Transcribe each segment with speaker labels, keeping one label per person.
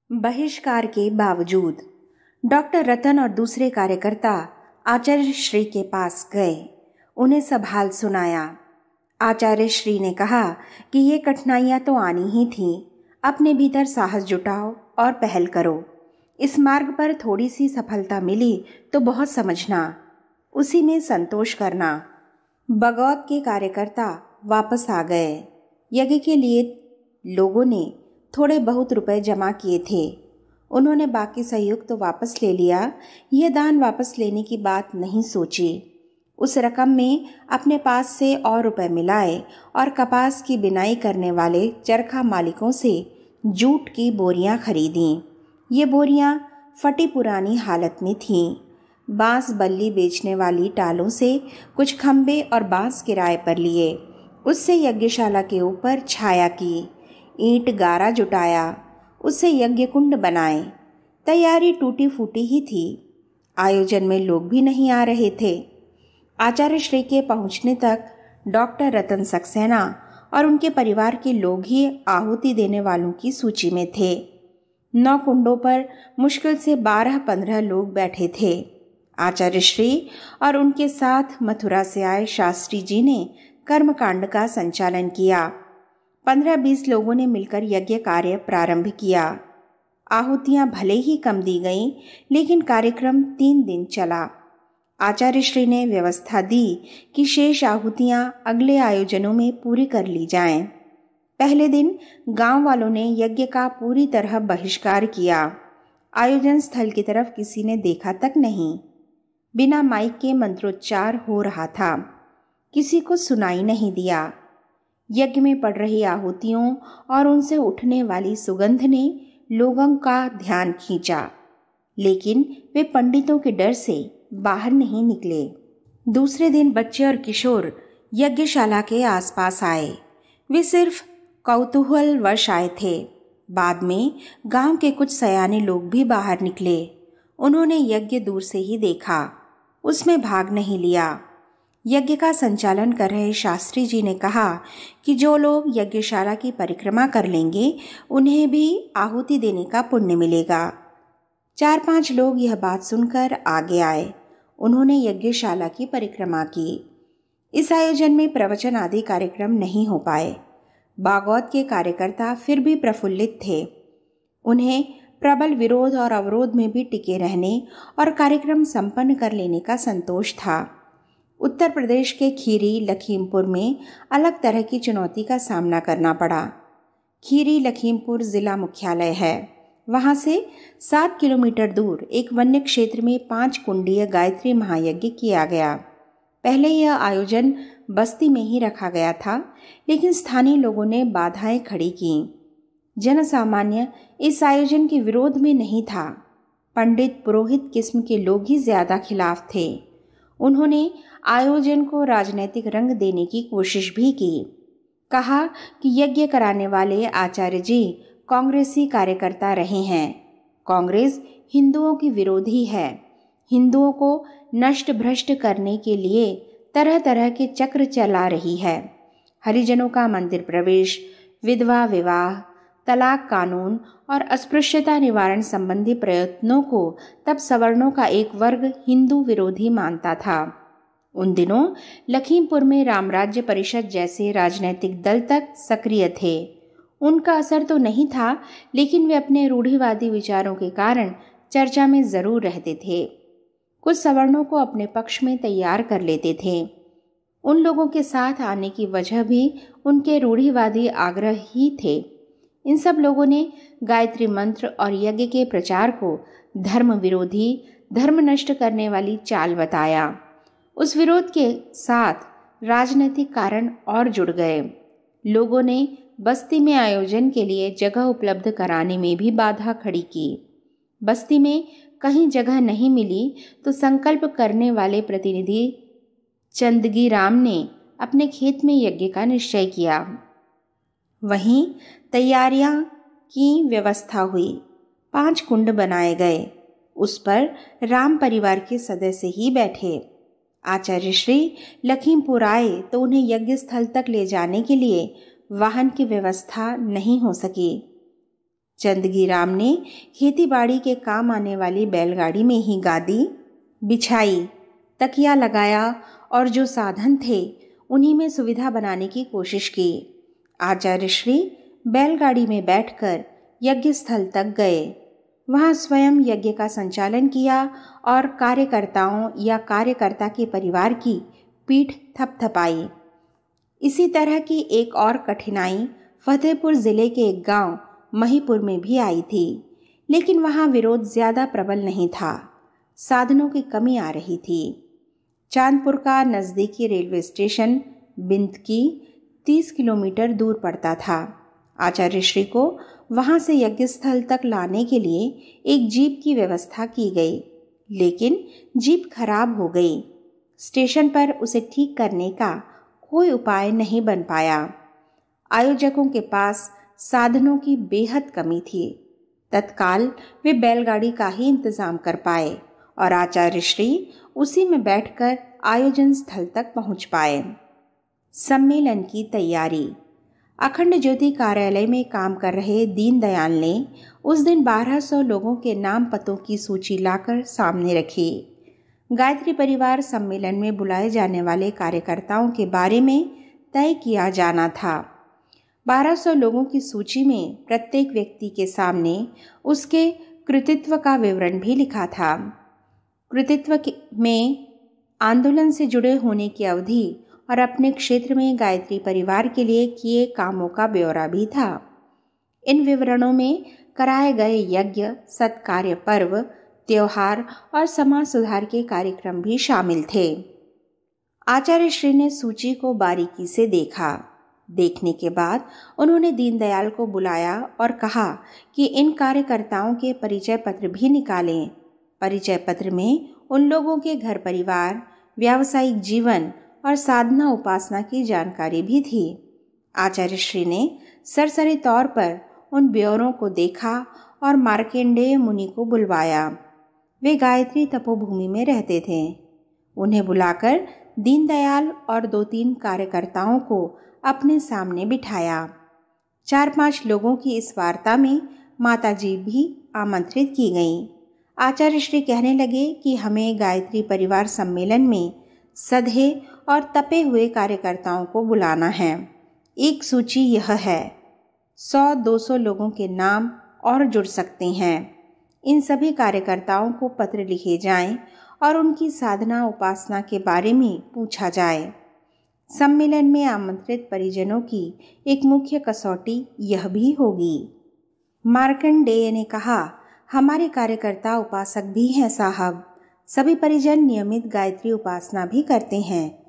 Speaker 1: बहिष्कार के बावजूद डॉक्टर रतन और दूसरे कार्यकर्ता आचार्य श्री के पास गए। उन्हें सब हाल सुनाया। आचार्य श्री ने कहा कि ये कठिनाइयां तो आनी ही थीं, अपने भीतर साहस जुटाओ और पहल करो। इस मार्ग पर थोड़ी सी सफलता मिली तो बहुत समझना, उसी में संतोष करना। बगौत के कार्यकर्ता वापस आ गए। यज्ञ के लिए लोगों ने थोड़े बहुत रुपए जमा किए थे। उन्होंने बाकी सहयोग तो वापस ले लिया। यह दान वापस लेने की बात नहीं सोची। उस रकम में अपने पास से और रुपए मिलाए और कपास की बिनाई करने वाले चरखा मालिकों से जूट की बोरियां खरीदीं। ये बोरियां फटी पुरानी हालत में थीं। बांस बल्ली बेचने वाली टालों से कुछ खंबे और बांस किराए पर लिए। उससे यज्ञशाला के ऊपर छाया की, ईंट गारा जुटाया, उससे यज्ञ कुंड बनाए। तैयारी टूटी फूटी ही थी। आयोजन में लोग भी नहीं आ रहे थे। आचार्य श्री के पहुंचने तक डॉक्टर रतन सक्सेना और उनके परिवार के लोग ही आहुति देने वालों की सूची में थे। 9 कुंडों पर मुश्किल से 12-15 लोग बैठे थे। आचार्य श्री और उनके साथ मथुरा से आए शास्त्री जी ने कर्मकांड का संचालन किया। 15-20 लोगों ने मिलकर यज्ञ कार्य प्रारंभ किया। आहुतियां भले ही कम दी गईं, लेकिन कार्यक्रम 3 दिन चला। आचार्य श्री ने व्यवस्था दी कि शेष आहुतियां अगले आयोजनों में पूरी कर ली जाएं। पहले दिन गांव वालों ने यज्ञ का पूरी तरह बहिष्कार किया। आयोजन स्थल की तरफ किसी ने देखा तक नहीं। बिना माइक के मंत्रोच्चार हो रहा था। किसी को सुनाई नहीं दिया। यज्ञ में पड़ रही आहुतियों और उनसे उठने वाली सुगंध ने लोगों का ध्यान खींचा, लेकिन वे पंडितों के डर से बाहर नहीं निकले। दूसरे दिन बच्चे और किशोर यज्ञशाला के आसपास आए। वे सिर्फ कौतूहलवश आए थे। बाद में गांव के कुछ सयाने लोग भी बाहर निकले। उन्होंने यज्ञ दूर से ही देखा, उसमें भाग नहीं लिया। यज्ञ का संचालन कर रहे शास्त्री जी ने कहा कि जो लोग यज्ञशाला की परिक्रमा कर लेंगे उन्हें भी आहुति देने का पुण्य मिलेगा। 4-5 लोग यह बात सुनकर आगे आए। उन्होंने यज्ञशाला की परिक्रमा की। इस आयोजन में प्रवचन आदि कार्यक्रम नहीं हो पाए। बागौत के कार्यकर्ता फिर भी प्रफुल्लित थे। उन्हें प्रबल विरोध और अवरोध में भी टिके रहने और कार्यक्रम संपन्न कर लेने का संतोष था। उत्तर प्रदेश के खीरी लखीमपुर में अलग तरह की चुनौती का सामना करना पड़ा। खीरी लखीमपुर जिला मुख्यालय है। वहां से 7 किलोमीटर दूर एक वन्य क्षेत्र में 5 कुंडीय गायत्री महायज्ञ किया गया। पहले यह आयोजन बस्ती में ही रखा गया था, लेकिन स्थानीय लोगों ने बाधाएं खड़ी की। जनसामान्य इस आयोजन के विरोध में नहीं था। पंडित पुरोहित किस्म के लोग ही ज्यादा खिलाफ थे। उन्होंने आयोजन को राजनीतिक रंग देने की कोशिश भी की। कहा कि यज्ञ कराने वाले आचार्य जी कांग्रेसी कार्यकर्ता रहे हैं। कांग्रेस हिंदुओं की विरोधी है। हिंदुओं को नष्ट भ्रष्ट करने के लिए तरह तरह के चक्र चला रही है। हरिजनों का मंदिर प्रवेश, विधवा विवाह, तलाक कानून और अस्पृश्यता निवारण संबंधी प्रयत्नों को तब सवर्णों का एक वर्ग हिंदू विरोधी मानता था। उन दिनों लखीमपुर में रामराज्य परिषद जैसे राजनीतिक दल तक सक्रिय थे। उनका असर तो नहीं था, लेकिन वे अपने रूढ़िवादी विचारों के कारण चर्चा में जरूर रहते थे। कुछ सवर्णों को अपने पक्ष में तैयार कर लेते थे। उन लोगों के साथ आने की वजह भी उनके रूढ़िवादी आग्रह ही थे। इन सब लोगों ने गायत्री मंत्र और यज्ञ के प्रचार को धर्म विरोधी, धर्म नष्ट करने वाली चाल बताया। उस विरोध के साथ राजनीतिक कारण और जुड़ गए। लोगों ने बस्ती में आयोजन के लिए जगह उपलब्ध कराने में भी बाधा खड़ी की। बस्ती में कहीं जगह नहीं मिली तो संकल्प करने वाले प्रतिनिधि चंदगी राम ने अपने खेत में यज्ञ का निश्चय किया। वहीं तैयारियां की व्यवस्था हुई। 5 कुंड बनाए गए। उस पर राम परिवार के सदस्य ही बैठे। आचार्य श्री लखीमपुर आए तो उन्हें यज्ञ स्थल तक ले जाने के लिए वाहन की व्यवस्था नहीं हो सकी। चंदगी राम ने खेतीबाड़ी के काम आने वाली बैलगाड़ी में ही गादी बिछाई, तकिया लगाया और जो साधन थे उन्हीं में सुविधा बनाने की कोशिश की। आचार्य श्री बैलगाड़ी में बैठकर यज्ञ स्थल तक गए। वहां स्वयं यज्ञ का संचालन किया और कार्यकर्ताओं या कार्यकर्ता के परिवार की पीठ थपथपाई। इसी तरह की एक और कठिनाई फतेहपुर जिले के एक गांव महीपुर में भी आई थी, लेकिन वहां विरोध ज्यादा प्रबल नहीं था। साधनों की कमी आ रही थी। चांदपुर का नज़दीकी रेलवे स्टेशन बिंदकी 30 किलोमीटर दूर पड़ता था। आचार्य श्री को वहां से यज्ञ स्थल तक लाने के लिए एक जीप की व्यवस्था की गई, लेकिन जीप खराब हो गई। स्टेशन पर उसे ठीक करने का कोई उपाय नहीं बन पाया। आयोजकों के पास साधनों की बेहद कमी थी। तत्काल वे बैलगाड़ी का ही इंतजाम कर पाए और आचार्य श्री उसी में बैठकर आयोजन स्थल तक पहुंच पाए। सम्मेलन की तैयारी। अखंड ज्योति कार्यालय में काम कर रहे दीनदयाल ने उस दिन 1200 लोगों के नाम पतों की सूची लाकर सामने रखी। गायत्री परिवार सम्मेलन में बुलाए जाने वाले कार्यकर्ताओं के बारे में तय किया जाना था। 1200 लोगों की सूची में प्रत्येक व्यक्ति के सामने उसके कृतित्व का विवरण भी लिखा था। कृतित्व में आंदोलन से जुड़े होने की अवधि और अपने क्षेत्र में गायत्री परिवार के लिए किए कामों का ब्यौरा भी था। इन विवरणों में कराए गए यज्ञ, सत्कार्य, पर्व, त्योहार और समाज सुधार के कार्यक्रम भी शामिल थे। आचार्य श्री ने सूची को बारीकी से देखा। देखने के बाद उन्होंने दीनदयाल को बुलाया और कहा कि इन कार्यकर्ताओं के परिचय पत्र भी निकालें। परिचय पत्र में उन लोगों के घर परिवार, व्यावसायिक जीवन और साधना उपासना की जानकारी भी थी। आचार्य श्री ने सरसरी तौर पर उन ब्यौरों को देखा और मार्कंडेय मुनि को बुलवाया। वे गायत्री तपोभूमि में रहते थे। उन्हें बुलाकर दीनदयाल और 2-3 कार्यकर्ताओं को अपने सामने बिठाया। 4-5 लोगों की इस वार्ता में माताजी भी आमंत्रित की गईं। आचार्य श्री कहने लगे कि हमें गायत्री परिवार सम्मेलन में सधे और तपे हुए कार्यकर्ताओं को बुलाना है। एक सूची यह है। 100-200 लोगों के नाम और जुड़ सकते हैं। इन सभी कार्यकर्ताओं को पत्र लिखे जाएं और उनकी साधना उपासना के बारे में पूछा जाए। सम्मेलन में आमंत्रित परिजनों की एक मुख्य कसौटी यह भी होगी। मार्कंडेय ने कहा, हमारे कार्यकर्ता उपासक भी हैं साहब। सभी परिजन नियमित गायत्री उपासना भी करते हैं।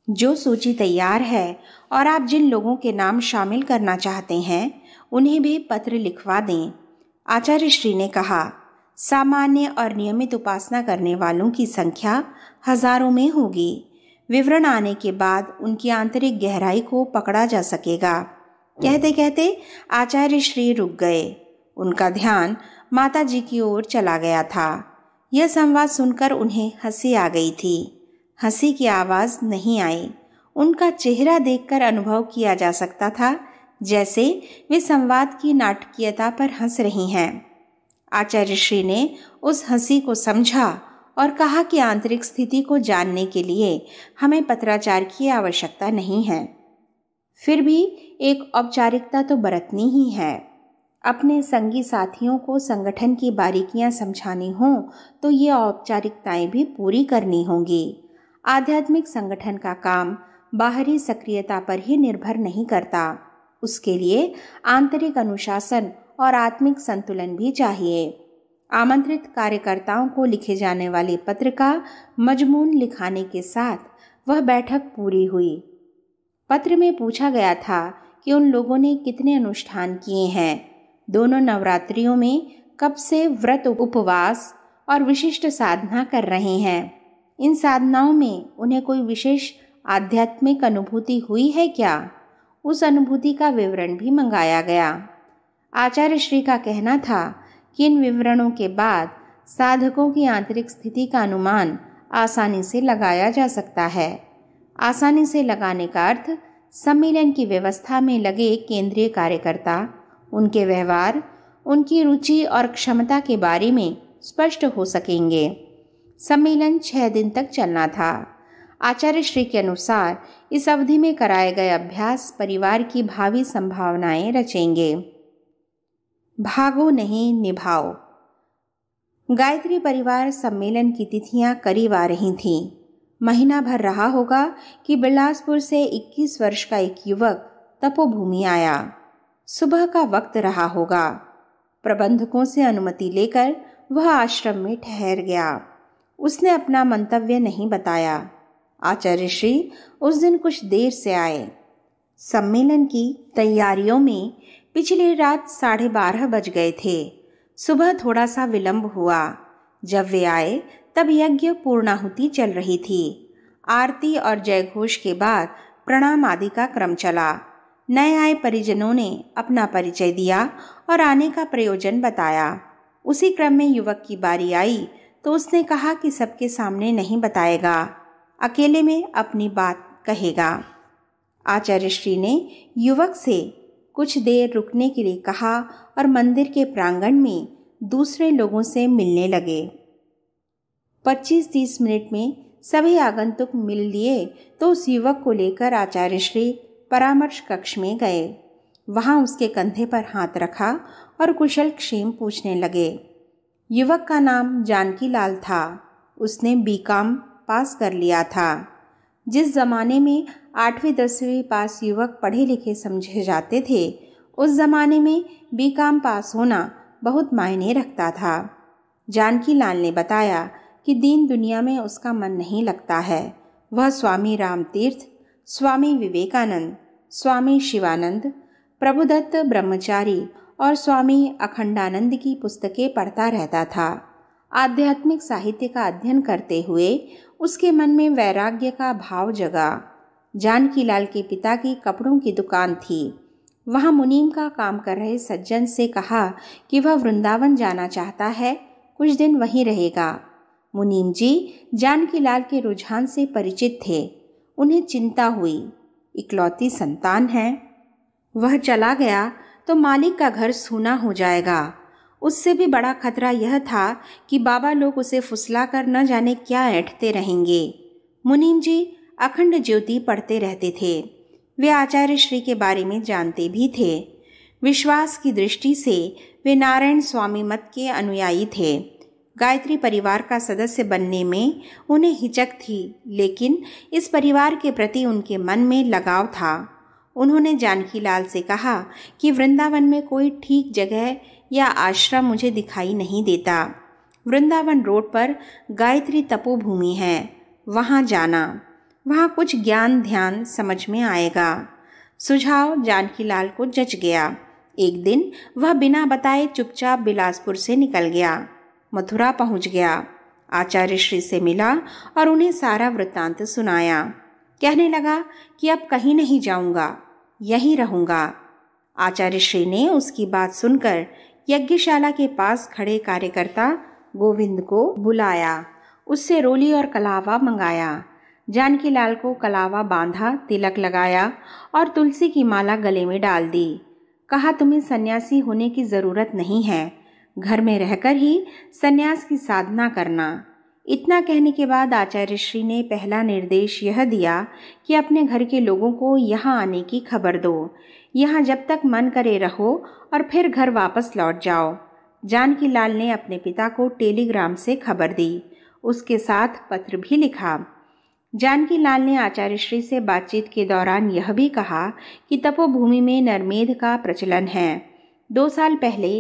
Speaker 1: जो सूची तैयार है और आप जिन लोगों के नाम शामिल करना चाहते हैं उन्हें भी पत्र लिखवा दें। आचार्य श्री ने कहा, सामान्य और नियमित उपासना करने वालों की संख्या हजारों में होगी। विवरण आने के बाद उनकी आंतरिक गहराई को पकड़ा जा सकेगा। कहते कहते आचार्य श्री रुक गए। उनका ध्यान माता जी की ओर चला गया था। यह संवाद सुनकर उन्हें हंसी आ गई थी। हंसी की आवाज़ नहीं आई। उनका चेहरा देखकर अनुभव किया जा सकता था जैसे वे संवाद की नाटकीयता पर हंस रही हैं। आचार्य श्री ने उस हंसी को समझा और कहा कि आंतरिक स्थिति को जानने के लिए हमें पत्राचार की आवश्यकता नहीं है। फिर भी एक औपचारिकता तो बरतनी ही है। अपने संगी साथियों को संगठन की बारीकियां समझानी हों तो ये औपचारिकताएं भी पूरी करनी होंगी। आध्यात्मिक संगठन का काम बाहरी सक्रियता पर ही निर्भर नहीं करता। उसके लिए आंतरिक अनुशासन और आत्मिक संतुलन भी चाहिए। आमंत्रित कार्यकर्ताओं को लिखे जाने वाले पत्र का मजमून लिखाने के साथ वह बैठक पूरी हुई। पत्र में पूछा गया था कि उन लोगों ने कितने अनुष्ठान किए हैं, दोनों नवरात्रियों में कब से व्रत, उपवास और विशिष्ट साधना कर रहे हैं। इन साधनाओं में उन्हें कोई विशेष आध्यात्मिक अनुभूति हुई है क्या? उस अनुभूति का विवरण भी मंगाया गया। आचार्य श्री का कहना था कि इन विवरणों के बाद साधकों की आंतरिक स्थिति का अनुमान आसानी से लगाया जा सकता है। आसानी से लगाने का अर्थ सम्मेलन की व्यवस्था में लगे केंद्रीय कार्यकर्ता, उनके व्यवहार, उनकी रुचि और क्षमता के बारे में स्पष्ट हो सकेंगे। सम्मेलन 6 दिन तक चलना था। आचार्य श्री के अनुसार इस अवधि में कराए गए अभ्यास परिवार की भावी संभावनाएं रचेंगे। भागो नहीं, निभाओ। गायत्री परिवार सम्मेलन की तिथियां करीब आ रही थीं। महीना भर रहा होगा कि बिलासपुर से 21 वर्ष का एक युवक तपोभूमि आया। सुबह का वक्त रहा होगा। प्रबंधकों से अनुमति लेकर वह आश्रम में ठहर गया। उसने अपना मंतव्य नहीं बताया। आचार्य श्री उस दिन कुछ देर से आए। सम्मेलन की तैयारियों में पिछली रात 12:30 बज गए थे। सुबह थोड़ा सा विलंब हुआ। जब वे आए तब यज्ञ पूर्णाहुति चल रही थी। आरती और जयघोष के बाद प्रणाम आदि का क्रम चला। नए आए परिजनों ने अपना परिचय दिया और आने का प्रयोजन बताया। उसी क्रम में युवक की बारी आई तो उसने कहा कि सबके सामने नहीं बताएगा, अकेले में अपनी बात कहेगा। आचार्य श्री ने युवक से कुछ देर रुकने के लिए कहा और मंदिर के प्रांगण में दूसरे लोगों से मिलने लगे। 25-30 मिनट में सभी आगंतुक मिल लिए तो उस युवक को लेकर आचार्य श्री परामर्श कक्ष में गए। वहां उसके कंधे पर हाथ रखा और कुशल क्षेम पूछने लगे। युवक का नाम जानकी लाल था। उसने बीकॉम पास कर लिया था। जिस जमाने में 8वीं-10वीं पास युवक पढ़े लिखे समझे जाते थे, उस जमाने में बीकॉम पास होना बहुत मायने रखता था। जानकी लाल ने बताया कि दीन दुनिया में उसका मन नहीं लगता है। वह स्वामी रामतीर्थ, स्वामी विवेकानंद, स्वामी शिवानंद, प्रभुदत्त ब्रह्मचारी और स्वामी अखंडानंद की पुस्तकें पढ़ता रहता था। आध्यात्मिक साहित्य का अध्ययन करते हुए उसके मन में वैराग्य का भाव जगा। जानकी लाल के पिता की कपड़ों की दुकान थी। वहां मुनीम का काम कर रहे सज्जन से कहा कि वह वृंदावन जाना चाहता है, कुछ दिन वहीं रहेगा। मुनीम जी जानकी लाल के रुझान से परिचित थे। उन्हें चिंता हुई, इकलौती संतान है, वह चला गया तो मालिक का घर सूना हो जाएगा। उससे भी बड़ा खतरा यह था कि बाबा लोग उसे फुसला कर न जाने क्या ऐंठते रहेंगे। मुनीम जी अखंड ज्योति पढ़ते रहते थे। वे आचार्य श्री के बारे में जानते भी थे। विश्वास की दृष्टि से वे नारायण स्वामी मत के अनुयायी थे। गायत्री परिवार का सदस्य बनने में उन्हें हिचक थी, लेकिन इस परिवार के प्रति उनके मन में लगाव था। उन्होंने जानकी लाल से कहा कि वृंदावन में कोई ठीक जगह या आश्रम मुझे दिखाई नहीं देता। वृंदावन रोड पर गायत्री तपोभूमि है, वहां जाना, वहां कुछ ज्ञान ध्यान समझ में आएगा। सुझाव जानकी लाल को जच गया। एक दिन वह बिना बताए चुपचाप बिलासपुर से निकल गया। मथुरा पहुंच गया। आचार्य श्री से मिला और उन्हें सारा वृत्तांत सुनाया। कहने लगा कि अब कहीं नहीं जाऊंगा, यहीं रहूंगा। आचार्य श्री ने उसकी बात सुनकर यज्ञशाला के पास खड़े कार्यकर्ता गोविंद को बुलाया। उससे रोली और कलावा मंगाया। जानकी लाल को कलावा बांधा, तिलक लगाया और तुलसी की माला गले में डाल दी। कहा, तुम्हें सन्यासी होने की जरूरत नहीं है, घर में रहकर ही सन्यास की साधना करना। इतना कहने के बाद आचार्य श्री ने पहला निर्देश यह दिया कि अपने घर के लोगों को यहाँ आने की खबर दो। यहाँ जब तक मन करे रहो और फिर घर वापस लौट जाओ। जानकी लाल ने अपने पिता को टेलीग्राम से खबर दी। उसके साथ पत्र भी लिखा। जानकी लाल ने आचार्य श्री से बातचीत के दौरान यह भी कहा कि तपोभूमि में नरमेध का प्रचलन है। 2 साल पहले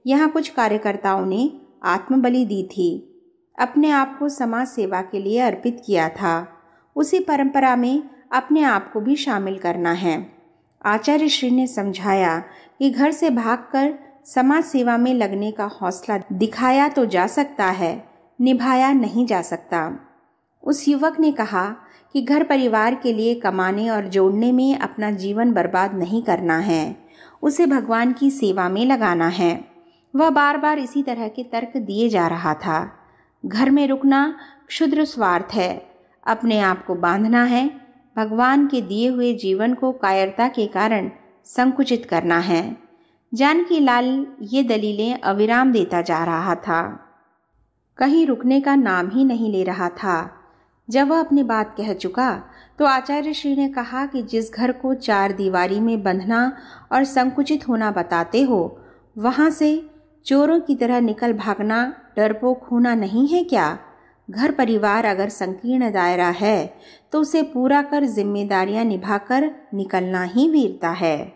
Speaker 1: यहाँ कुछ कार्यकर्ताओं ने आत्मबलि दी थी, अपने आप को समाज सेवा के लिए अर्पित किया था। उसी परंपरा में अपने आप को भी शामिल करना है। आचार्य श्री ने समझाया कि घर से भागकर समाज सेवा में लगने का हौसला दिखाया तो जा सकता है, निभाया नहीं जा सकता। उस युवक ने कहा कि घर परिवार के लिए कमाने और जोड़ने में अपना जीवन बर्बाद नहीं करना है, उसे भगवान की सेवा में लगाना है। वह बार बार इसी तरह के तर्क दिए जा रहा था। घर में रुकना क्षुद्र स्वार्थ है, अपने आप को बांधना है, भगवान के दिए हुए जीवन को कायरता के कारण संकुचित करना है। जानकी लाल ये दलीलें अविराम देता जा रहा था, कहीं रुकने का नाम ही नहीं ले रहा था। जब वह अपनी बात कह चुका तो आचार्य श्री ने कहा कि जिस घर को चार दीवारी में बंधना और संकुचित होना बताते हो, वहां से चोरों की तरह निकल भागना डरपोक होना नहीं है क्या? घर परिवार अगर संकीर्ण दायरा है तो उसे पूरा कर जिम्मेदारियां निभाकर निकलना ही वीरता है।